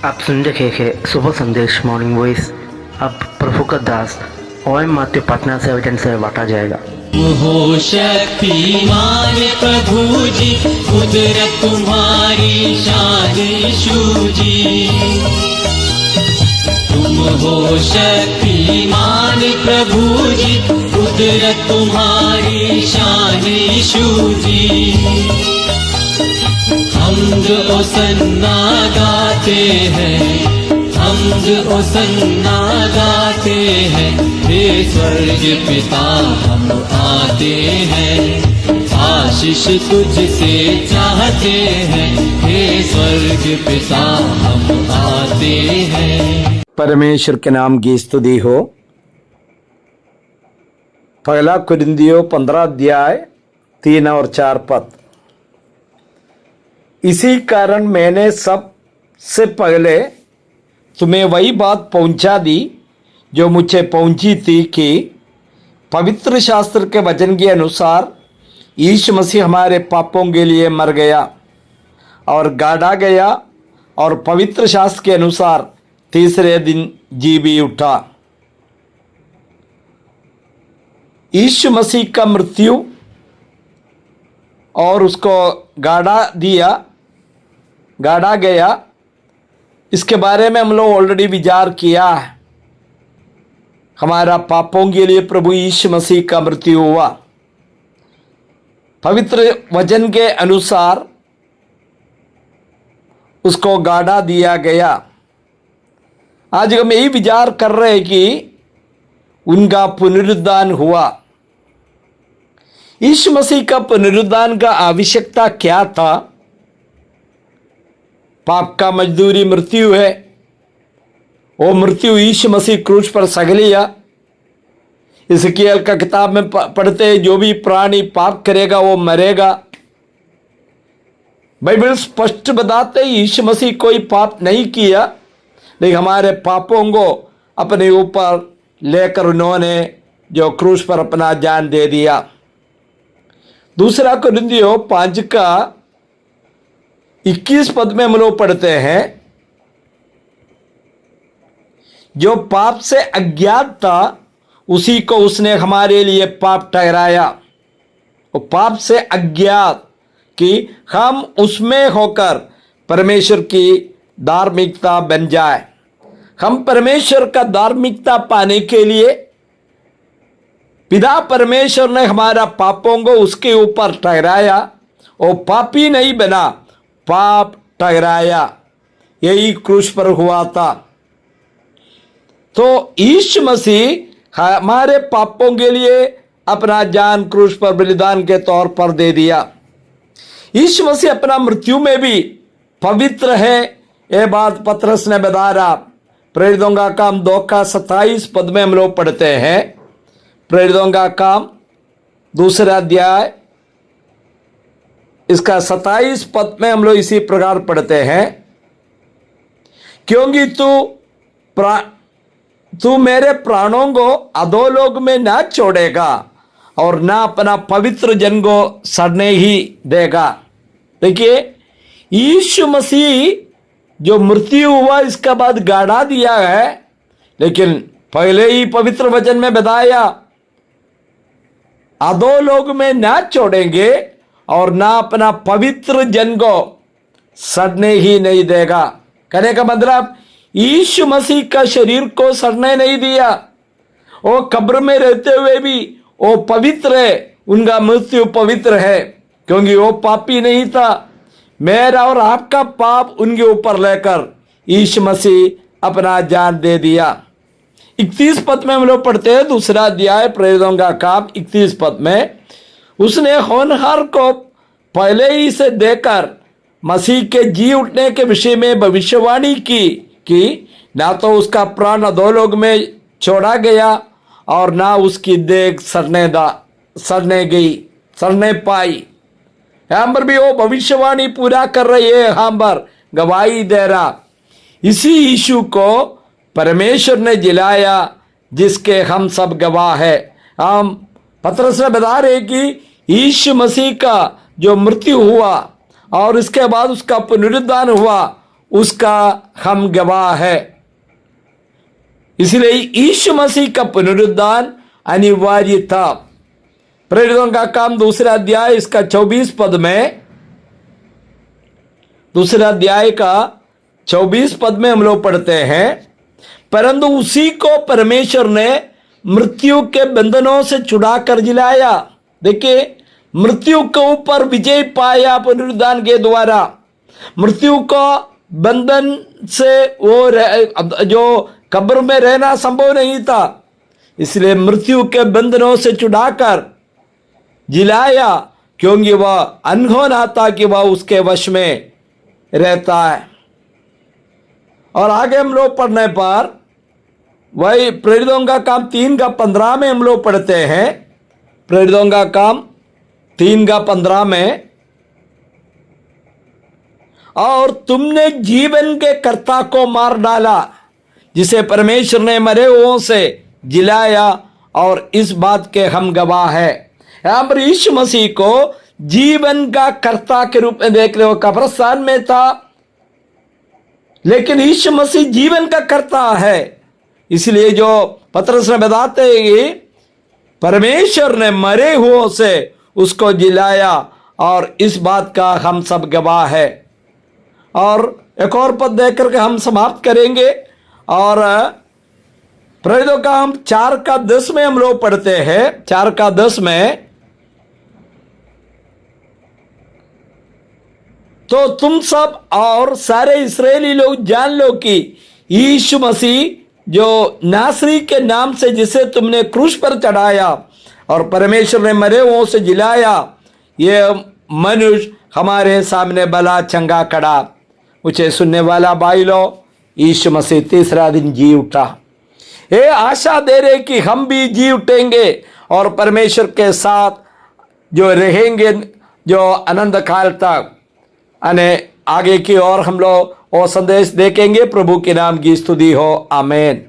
आप सुन रहे हैं सुबह संदेश मॉर्निंग वॉइस। अब प्रभु का दास ओएम मात्यु पटना से वचन से बांटा जाएगा। हो शक्तिमान प्रभु जी, कुदरत तुम्हारी शान यीशु जी। तुम हो शक्तिमान प्रभु जी, कुदरत तुम्हारी शान यीशु जी। हमद ओसन्ना गाते हैं, हमद ओसन्ना गाते हैं, हे स्वर्ग पिता हम आते हैं, आशीष तुझसे चाहते हैं, हे स्वर्ग पिता हम आते हैं। परमेश्वर के नाम की स्तुति हो। पहला कुरिन्थियों 15 अध्याय 3 और 4 पद। इसी कारण मैंने सबसे पहले तुम्हें वही बात पहुंचा दी जो मुझे पहुंची थी कि पवित्र शास्त्र के वचन के अनुसार यीशु मसीह हमारे पापों के लिए मर गया और गाड़ा गया और पवित्र शास्त्र के अनुसार तीसरे दिन जी भी उठा। यीशु मसीह का मृत्यु और उसको गाड़ा गया, इसके बारे में हम लोग ऑलरेडी विचार किया है। हमारा पापों के लिए प्रभु यीशु मसीह का मृत्यु हुआ, पवित्र वचन के अनुसार उसको गाड़ा दिया गया। आज हम यही विचार कर रहे हैं कि उनका पुनरुद्धान हुआ। यीशु मसीह का पुनरुद्धान का आवश्यकता क्या था? पाप का मजदूरी मृत्यु है। वो मृत्यु यीशु मसीह क्रूस पर सह लिया। इज़केल का किताब में पढ़ते हैं, जो भी प्राणी पाप करेगा वो मरेगा। बाइबल स्पष्ट बताते हैं यीशु मसीह कोई पाप नहीं किया, लेकिन हमारे पापों को अपने ऊपर लेकर उन्होंने जो क्रूस पर अपना जान दे दिया। दूसरा कुरिन्थियों 5 का 21 पद में हम लोग पढ़ते हैं, जो पाप से अज्ञात था उसी को उसने हमारे लिए पाप ठहराया। वो पाप से अज्ञात कि हम उसमें होकर परमेश्वर की धार्मिकता बन जाए। हम परमेश्वर का धार्मिकता पाने के लिए पिता परमेश्वर ने हमारा पापों को उसके ऊपर ठहराया। वो पापी नहीं बना, पाप ठहराया। यही क्रूस पर हुआ था। तो यीशु मसीह हमारे पापों के लिए अपना जान क्रूस पर बलिदान के तौर पर दे दिया। यीशु मसीह अपना मृत्यु में भी पवित्र है, ये बात पतरस ने बताया। प्रेरितों का काम 2 का 27 पद में हम लोग पढ़ते हैं। प्रेरितों का काम 2 अध्याय इसका 27 पद में हम लोग इसी प्रकार पढ़ते हैं, क्योंकि तू मेरे प्राणों को अधोलोक में ना छोड़ेगा और ना अपना पवित्र जन को सड़ने ही देगा। देखिए, यीशु मसीह जो मृत्यु हुआ इसके बाद गाड़ा दिया है, लेकिन पहले ही पवित्र वचन में बताया अधोलोक में ना छोड़ेंगे और ना अपना पवित्र जन को सड़ने ही नहीं देगा। कहने का मतलब यीशु मसीह का शरीर को सड़ने नहीं दिया। वो कब्र में रहते हुए भी वो पवित्र है, उनका मृत्यु पवित्र है, क्योंकि वो पापी नहीं था। मेरा और आपका पाप उनके ऊपर लेकर यीशु मसीह अपना जान दे दिया। 31 पद में हम लोग पढ़ते हैं, 2 अध्याय प्रेरितों का काम 31 पद में, उसने होनहार को पहले ही से देकर मसीह के जी उठने के विषय में भविष्यवाणी की कि ना तो उसका प्राण अधोलोक में छोड़ा गया और ना उसकी देह सड़ने पाई। यहाँ पर भी वो भविष्यवाणी पूरा कर रही है, यहाँ पर गवाही दे रहा। इसी यीशु को परमेश्वर ने जिलाया जिसके हम सब गवाह है। हम पतरस ने बता रहे कि यीशु मसीह का जो मृत्यु हुआ और इसके बाद उसका पुनरुद्धान हुआ, उसका हम गवाह है। इसलिए यीशु मसीह का पुनरुत्थान अनिवार्य था। प्रेरितों का काम दूसरा अध्याय इसका 24 पद में, दूसरा अध्याय का 24 पद में हम लोग पढ़ते हैं, परंतु उसी को परमेश्वर ने मृत्यु के बंधनों से छुड़ाकर जिलाया। देखिए, मृत्यु के ऊपर विजय पाया पुनरुत्थान के द्वारा। मृत्यु को बंधन से वो जो कब्र में रहना संभव नहीं था, इसलिए मृत्यु के बंधनों से छुड़ाकर जिलाया, क्योंकि वह अनहोना था कि वह उसके वश में रहता है। और आगे हम लोग पढ़ने पर वही प्रेरितों का काम 3:15 में हम लोग पढ़ते हैं। प्रेरितों का काम 3:15 में, और तुमने जीवन के कर्ता को मार डाला, जिसे परमेश्वर ने मरे हुओं से जिलाया, और इस बात के हम गवाह है। यहां पर यीशु मसीह को जीवन का कर्ता के रूप में देख रहे हो। कब्रिस्तान में था, लेकिन यीशु मसीह जीवन का कर्ता है। इसलिए जो पतरस ने बताते हैं, परमेश्वर ने मरे हुओं से उसको जिलाया, और इस बात का हम सब गवाह है। और एक और पद देख करके हम समाप्त करेंगे। और प्रेरितों का हम 4:10 में हम लोग पढ़ते हैं। 4:10 में, तो तुम सब और सारे इस्राएली लोग जान लो कि यीशु मसीह जो नासरी के नाम से जिसे तुमने क्रूस पर चढ़ाया और परमेश्वर ने मरे हुओं से जिलाया, ये मनुष्य हमारे सामने भला चंगा खड़ा। मुझे सुनने वाला भाई लो, यीशु मसीह तीसरा दिन जी उठा। ये आशा दे रहे कि हम भी जी उठेंगे और परमेश्वर के साथ जो रहेंगे, जो अनंत काल तक। अने आगे की ओर हम लोग वो संदेश देखेंगे। प्रभु के नाम की स्तुति हो, आमीन।